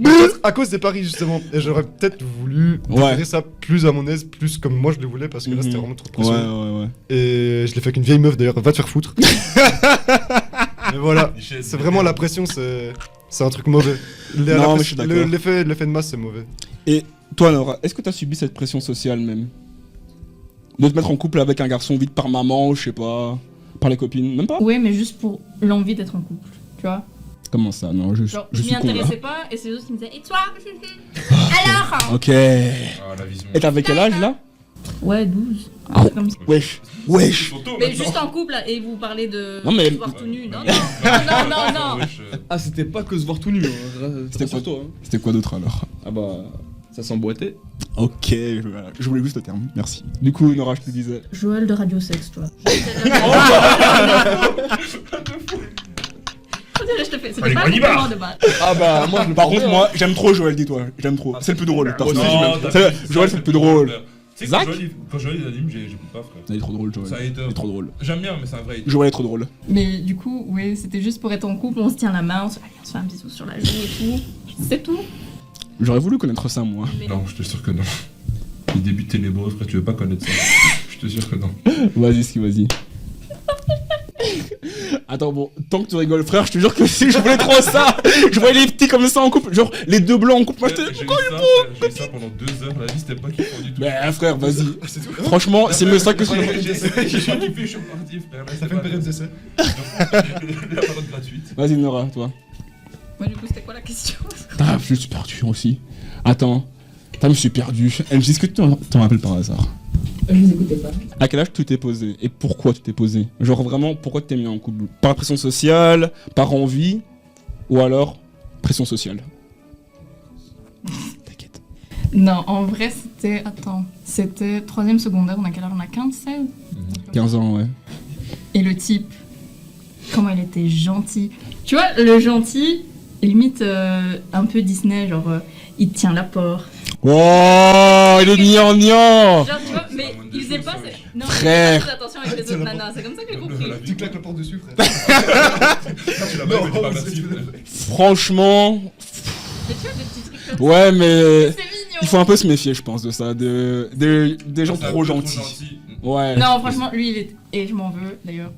Peut-être à cause des paris justement. Et j'aurais peut-être voulu Ouais. faire ça plus à mon aise, plus comme moi je le voulais parce que là c'était Mhm. vraiment trop de Ouais, pression. ouais, ouais. Et je l'ai fait avec une vieille meuf d'ailleurs, va te faire foutre. Mais voilà, c'est vraiment la pression, c'est un truc mauvais. Non, mais je suis d'accord. L'effet de masse c'est mauvais. Toi, Nora, est-ce que t'as subi cette pression sociale même? De te mettre en couple avec un garçon vite par maman, je sais pas, par les copines, même pas? Ouais, mais juste pour l'envie d'être en couple, tu vois. Comment ça? Non, je Genre, je suis m'y con là. intéressais pas et c'est eux qui me disaient et toi Alors Ok. Ah, la vision. Et t'avais quel âge là? Ouais, 12. Ah, Comme ça. Wesh, wesh. Mais juste en couple et vous parlez de Non, mais- se voir tout nu. Non, non. Ah, c'était pas que se voir tout nu. Hein. C'était C'était quoi toi. Hein. C'était quoi d'autre alors? Ah bah, ça s'emboîtait. Ok, voilà. Je voulais juste le terme, merci. Du coup, Nora, je te disais. Joël de Radio Sex, toi. Je te fais. C'était Allez, pas on y va. un compliment de base. Ah bah, moi, je le Par prends contre, bien. moi, j'aime trop Joël, dis-toi. J'aime trop. C'est le plus drôle, Moi personnellement. aussi, Joël, c'est le plus drôle. Tu sais, Zach quand Joël il anime, j'écoute pas, frère. Il est trop drôle, Joël. C'est un hater. Il est trop drôle. J'aime bien, mais c'est un vrai hater. Joël est trop drôle. Mais du coup, ouais, c'était juste pour être en couple, on se tient la main, on se fait un bisou sur la joue et tout. C'est tout. J'aurais voulu connaître ça, moi. Mais Non, je te jure que non. Les débuts ténébreux, frère, tu veux pas connaître ça. Je te jure que non. Vas-y, Ski, vas-y. Attends, bon, tant que tu rigoles, frère, je te jure que si je voulais trop ça, je voyais les petits comme ça en couple, genre les deux blancs en couple. Moi, J'ai j'étais. eu ça pendant 2 heures, la vie c'était pas kiffant du tout. Mais frère, vas-y. Franchement, c'est mieux ça que ce que J'ai kiffé, je suis parti, frère. Ça fait une période d'essai. La période gratuite. Vas-y, Nora, toi. Moi, du coup, c'était quoi la question? Ah, je suis perdu aussi. Attends. Putain, je me suis perdu. MJ, est-ce que tu t'en rappelles par hasard? Je vous écoutais pas. À quel âge tu t'es posé? Et pourquoi tu t'es posé? Genre vraiment, pourquoi tu t'es mis en couple? Par pression sociale? Par envie? Ou alors pression sociale? T'inquiète. Non, en vrai, c'était. Attends. C'était 3ème secondaire, on a quel âge? On a 15, 16? 15 ans, ouais. Et le type, comment il était gentil. Tu vois, le gentil, limite un peu Disney, genre il te tient la porte. Oh, il est gnangnan. Genre, tu vois, mais il faisait pas. Non, Frère. il faisait pas attention avec les autres nanas, c'est comme ça que j'ai compris. Tu claques la porte dessus, frère. Tu l'as pas, mais dis pas merci. Franchement, Mais tu vois, des petits trucs comme ouais, mais ça. C'est mignon. il faut un peu se méfier, je pense, de ça, des gens trop gentils. Ouais. Non, franchement, lui, il est. Et je m'en veux, d'ailleurs,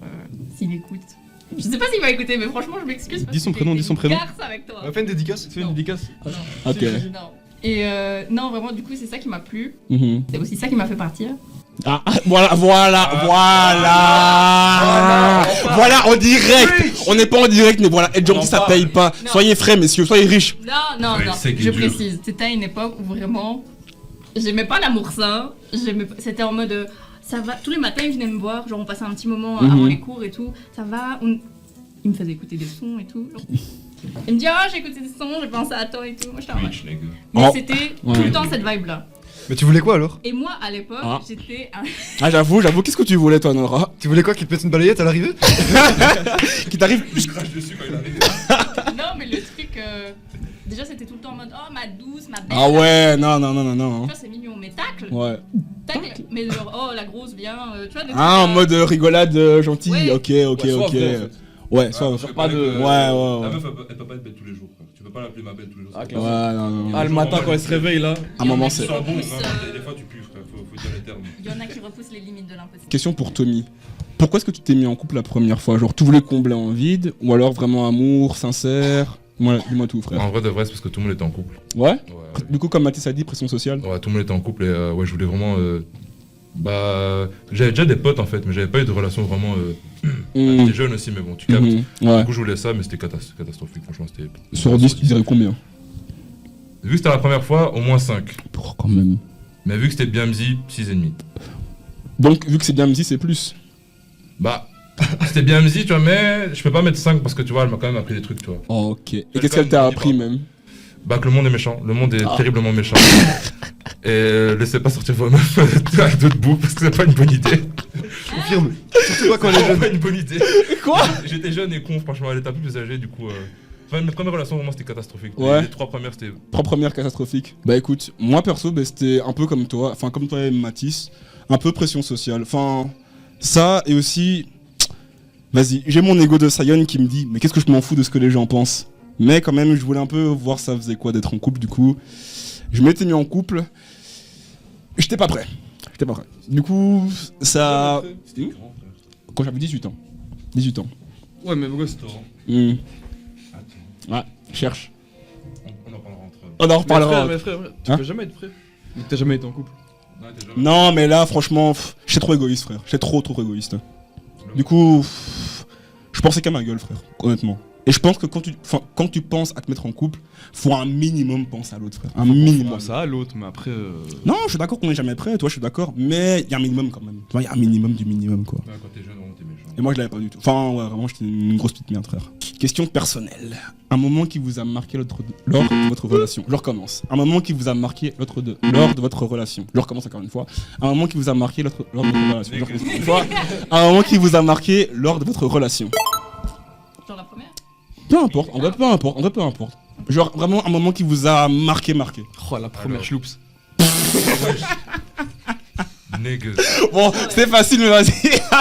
s'il écoute. Je sais pas s'il va écouter, mais franchement, je m'excuse. parce Dis son que prénom, j'ai dis son une prénom. garce avec toi. On va faire une dédicace. Tu fais une dédicace Ok. Non. Et non, vraiment, du coup, c'est ça qui m'a plu. Mhm. C'est aussi ça qui m'a fait partir. Ah, voilà, voilà, en direct. On n'est pas en direct, mais voilà, être gentil, ça paye pas. Non. Soyez frais, messieurs, soyez riches. Non, Ouais, c'est qui je est dur. précise. C'était à une époque où vraiment, j'aimais pas l'amour sain. C'était en mode, ça va. Tous les matins, il venait me voir, genre on passait un petit moment avant les cours et tout. Ça va. Il me faisait écouter des sons et tout. Il me dit, ah, j'ai écouté des sons, j'ai pensé à toi et tout. Moi, j'étais en mode. Bitch, nigga. Mais Oh. c'était Ouais. tout le temps cette vibe-là. Mais tu voulais quoi alors? Et moi, à l'époque, Ah. j'étais un. Ah, j'avoue, qu'est-ce que tu voulais, toi, Nora? Tu voulais quoi? Qu'il te mette une balayette à l'arrivée? Qui t'arrive. Je crache dessus quand il arrive. Non, mais le truc. Déjà, c'était tout le temps en mode, oh, ma douce, ma belle. Ah ouais, non. Tu vois, c'est mignon, mais tacle. Ouais. Tacle. Mais genre, oh, la grosse vient. Tu vois, des Ah, en trucs, mode rigolade gentille. Ouais. Ok. Ouais, soit. Pas de. Ouais. La meuf, elle peut pas être belle tous les jours. Frère. Tu peux pas l'appeler ma belle tous les jours. Ah, c'est clairement. pas Ouais, non. Ah, le matin quand elle se réveille là. Un moment, possible. c'est. Tu sens bon, Plus, des fois tu pues, frère. Faut dire les termes. Il y en a qui repoussent les limites de l'impossible. Question pour Tommy. Pourquoi est-ce que tu t'es mis en couple la première fois? Genre, tu voulais combler un vide? Ou alors vraiment amour, sincère? Dis-moi tout, frère. En vrai de vrai, c'est parce que tout le monde était en couple. Ouais? Ouais. Du coup, comme Mathis a dit, pression sociale? Ouais, tout le monde était en couple et ouais, je voulais vraiment. J'avais déjà des potes en fait, mais j'avais pas eu de relation vraiment. J'étais jeune aussi, mais bon, tu captes. Ouais. Du coup, je voulais ça, mais c'était catastrophique, franchement. C'était. Sur 10, tu dirais combien? Vu que c'était la première fois, au moins 5. Pour quand même. Mais vu que c'était bien Mzi, 6,5. Donc, vu que c'est bien Mzi, c'est plus. Bah, c'était bien Mzi, tu vois, mais je peux pas mettre 5 parce que tu vois, elle m'a quand même appris des trucs, tu vois. Oh, ok. Et Je qu'est-ce qu'elle t'a appris même? Bah, que le monde est méchant. Le monde est terriblement méchant. Et laissez pas sortir vos meufs avec d'autres bouts parce que c'est pas une bonne idée. Confirme. Surtout pas quand elle est C'est jeune. pas une bonne idée. Quoi? J'étais jeune et con, franchement, elle était un peu plus âgée, du coup. Enfin, mes premières relations, vraiment, c'était catastrophique. Ouais. Les 3 premières, c'était. 3 premières catastrophiques. Bah écoute, moi perso, c'était un peu comme toi, enfin comme toi et Mathis, un peu pression sociale. Enfin, ça et aussi, vas-y, j'ai mon ego de Saiyan qui me dit, mais qu'est-ce que je m'en fous de ce que les gens pensent. Mais quand même, je voulais un peu voir ça faisait quoi d'être en couple, du coup, je m'étais mis en couple, j'étais pas prêt. Du coup, ça... C'était grand, frère. Quand j'avais 18 ans. 18 ans. Ouais, mais pourquoi c'est Hmm. Attends, Ouais, cherche. on en parlera entre. On en reparlera. Mais frère, tu Hein peux jamais être prêt. Mais t'as jamais été en couple. Non, t'es jamais- Non, mais là, franchement, j'étais trop égoïste, frère. J'étais trop égoïste. Du coup, je pensais qu'à ma gueule, frère, honnêtement. Et je pense que quand tu penses à te mettre en couple, faut un minimum penser à l'autre, frère. Un minimum. Ça à l'autre, mais après. Non, je suis d'accord qu'on n'est jamais prêt, toi, je suis d'accord, mais il y a un minimum quand même. Tu vois, il y a un minimum du minimum, quoi. Ouais, quand t'es jeune, vraiment, t'es méchant. Et moi, je l'avais pas du tout. Enfin, ouais, vraiment, j'étais une grosse petite merde, frère. Question personnelle. Un moment qui vous a marqué lors de votre relation. Je recommence. Un moment qui vous a marqué lors de votre relation. Je recommence encore une fois. Un moment qui vous a marqué lors de votre relation. Je recommence encore une fois. Un moment qui vous a marqué lors de votre relation. Genre la première. Peu importe, en vrai, peu importe. Genre, vraiment un moment qui vous a marqué. Oh, la première Alors. schloups. Niggas. Bon, c'est facile, mais vas-y.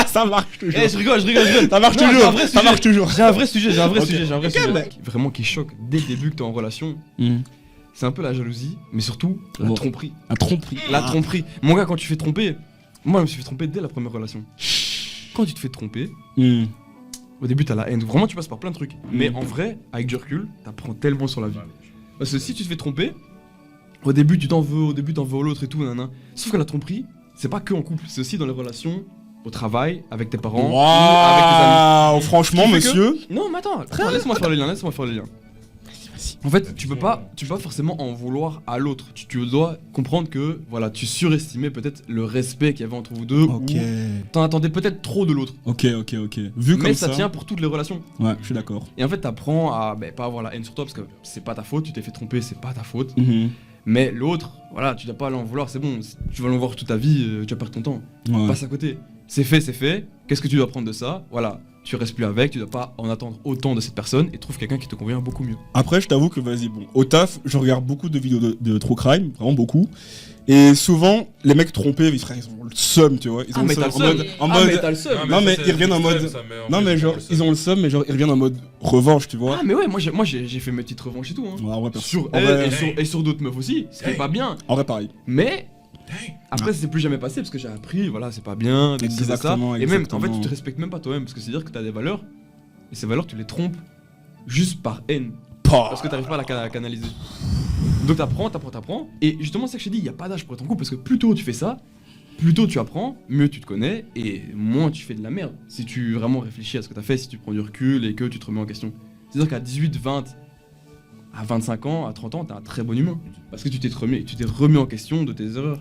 Ça marche toujours. Eh, je rigole. Ça marche Non, toujours. c'est un vrai Ça marche toujours. J'ai un vrai sujet, Ok. sujet. Ok, mec. Vraiment qui choque dès le début que t'es en relation. C'est un peu la jalousie, mais surtout la Bon. tromperie. Un tromperie. La tromperie. Mon gars, quand tu fais tromper, moi je me suis fait tromper dès la première relation. Quand tu te fais tromper, Hmm. au début t'as la haine. Vraiment, tu passes par plein de trucs. Mais en vrai, avec du recul, t'apprends tellement sur la vie. Parce que si tu te fais tromper, au début t'en veux à l'autre et tout, nanana. Sauf que la tromperie, c'est pas que en couple, c'est aussi dans les relations, au travail, avec tes parents, ou avec tes amis. Waouh, franchement, Ce qui fait que- monsieur. Non, mais attends, laisse-moi faire les liens. En fait, tu peux pas forcément en vouloir à l'autre. Tu dois comprendre que voilà, tu surestimais peut-être le respect qu'il y avait entre vous deux, Ok. ou t'en attendais peut-être trop de l'autre. Ok. Vu Mais comme ça tient pour toutes les relations. Ouais, je suis d'accord. Et en fait, t'apprends à pas avoir la haine sur toi parce que c'est pas ta faute, tu t'es fait tromper, c'est pas ta faute. Mhm. Mais l'autre, voilà, tu dois pas aller en vouloir, c'est bon, tu vas l'en voir toute ta vie, tu vas perdre ton temps. Ouais. Passe à côté. C'est fait. Qu'est-ce que tu dois prendre de ça? Voilà. tu restes plus avec, tu dois pas en attendre autant de cette personne et trouve quelqu'un qui te convient beaucoup mieux. Après, je t'avoue que vas-y, bon, au taf, je regarde beaucoup de vidéos de true crime, vraiment beaucoup. Et souvent, les mecs trompés, ils ont le seum, tu vois. Ils ont Ah, mais le t'as seum le en seum. mode. Ah, mais t'as le seum. Non, mais ça, ils reviennent en c'est mode- extrême, ça, mais en Non, fait, mais c'est genre, le seum. ils ont le seum, mais genre, ils reviennent en mode revanche, tu vois. Ah, mais ouais, moi j'ai fait mes petites revanches et tout. Hein. Ouais, en vrai, perso. Sur En elle vrai, et sur d'autres meufs aussi, c'était pas bien. en vrai, pareil. Mais après, ça s'est plus jamais passé parce que j'ai appris, voilà, c'est pas bien, de dire ça. Exactement, Et même, en fait, exactement. tu te respectes même pas toi-même parce que c'est dire que t'as des valeurs et ces valeurs, tu les trompes juste par haine parce que t'arrives pas à la canaliser. Donc t'apprends. Et justement, c'est ça que je te dis, il y a pas d'âge pour être en couple parce que plus tôt tu fais ça, plus tôt tu apprends, mieux tu te connais et moins tu fais de la merde. Si tu vraiment réfléchis à ce que t'as fait, si tu prends du recul et que tu te remets en question. C'est-à-dire qu'à 18, 20, à 25 ans, à 30 ans, t'es un très bon humain. Parce que tu t'es remis en question de tes erreurs.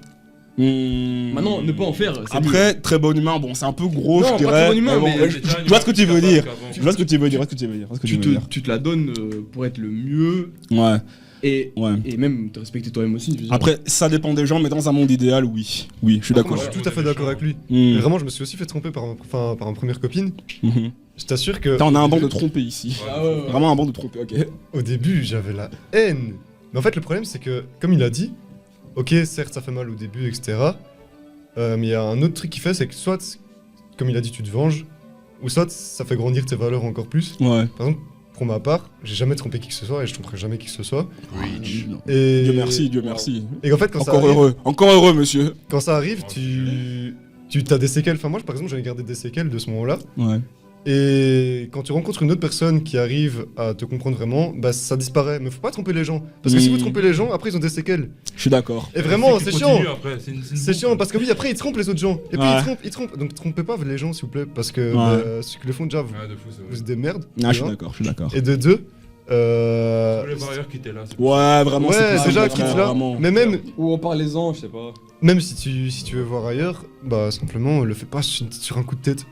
Maintenant, ne pas en faire. c'est Après, très bon humain, bon, c'est un peu gros, Non, je pas dirais. très bon humain, bon, mais je vois ce que tu veux dire. Je Je vois ce que tu veux dire, tu te la donnes pour être le mieux Ouais, et, ouais. et même te respecter toi-même aussi. je veux dire. Après, ça dépend des gens, mais dans un monde idéal, oui. Oui, je suis Après, d'accord. Moi, je suis tout à fait d'accord avec lui. Hmm. Mais vraiment, je me suis aussi fait tromper par une première copine. Mhm. Je t'assure que. Putain, on a un banc de trompés ici. Ah ouais, ouais. Vraiment un banc de trompés, ok. Au début, j'avais la haine. Mais en fait, le problème, c'est que, comme il a dit, ok, certes, ça fait mal au début, etc. Mais il y a un autre truc qu'il fait, c'est que soit, comme il a dit, tu te venges, ou soit ça fait grandir tes valeurs encore plus. Ouais. Par exemple, pour ma part, j'ai jamais trompé qui que ce soit et je tromperai jamais qui que ce soit. Dieu Et... merci, Dieu merci. Et en fait, quand Encore heureux, monsieur. quand ça arrive, tu as des séquelles. Enfin, moi, par exemple, j'en ai gardé des séquelles de ce moment-là. Ouais. Et quand tu rencontres une autre personne qui arrive à te comprendre vraiment, bah ça disparaît. Mais faut pas tromper les gens. Parce que si vous trompez les gens, après ils ont des séquelles. Je suis d'accord. Et vraiment, c'est chiant. C'est chiant chiant parce que oui, après ils trompent les autres gens. Et puis Ouais. ils trompent. Donc trompez pas les gens, s'il vous plaît. Parce que Ouais. bah, ceux qui le font déjà, vous, Ouais, de fou, c'est vous vrai. êtes des merdes. Ah, je suis déjà. d'accord, je suis d'accord. Et de deux, Tous les barrières qui étaient là. c'est Ouais, vraiment, c'est ouais, possible, déjà, ouais, quitte là. vraiment. Mais Ou en parlez-en, je sais pas. même si tu veux voir ailleurs, bah simplement le fais pas sur un coup de tête.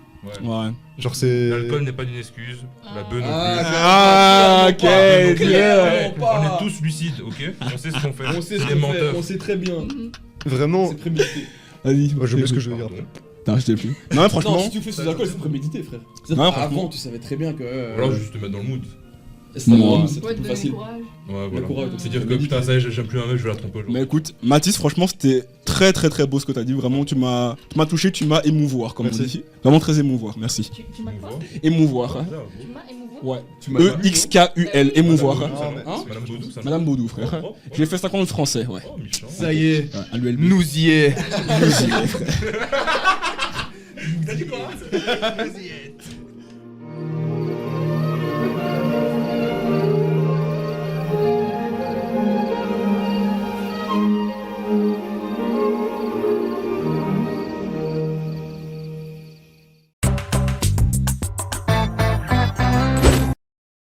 Ouais. Ouais. Genre c'est. L'alcool n'est pas une excuse, la beuh non Ah, plus. Ah, ok, Clairement yeah. pas. On est tous lucides, ok? On sait ce qu'on fait. On sait ce C'est qu'on des fait, menteurs. on sait très bien. Mhm. Vraiment. C'est prémédité. Vas-y. Moi, j'ai oublié ce que je veux dire. Putain, je t'ai plus. Non, mais franchement. Non, si tu fais sous alcool, c'est prémédité, frère. C'est-à-dire Ouais, qu'avant, franchement. tu savais très bien que. Ou alors juste te mettre dans le mood. c'est Ouais. c'est Ouais, te plus donner facile. courage. Ouais, voilà. courage, C'est dire que putain, ça y est, j'aime plus un mec, je vais la tromper Mais aujourd'hui. écoute, Mathis, franchement, c'était très très très beau ce que t'as dit. Vraiment, tu m'as touché, tu m'as émouvoir, comme on Merci. dit. Vraiment très émouvoir, merci. Tu m'as quoi Émouvoir, hein. Tu m'as émouvoir. Ouais. Tu m'as EXKUL, émouvoir. Madame hein. Baudou, Hein Madame Baudou, ça Madame Baudou, frère. Oh, oh, J'ai fait 50 de français, ouais. oh, méchant. Ça y est, Ouais, à l'ULB. nous y est. T'as dit quoi?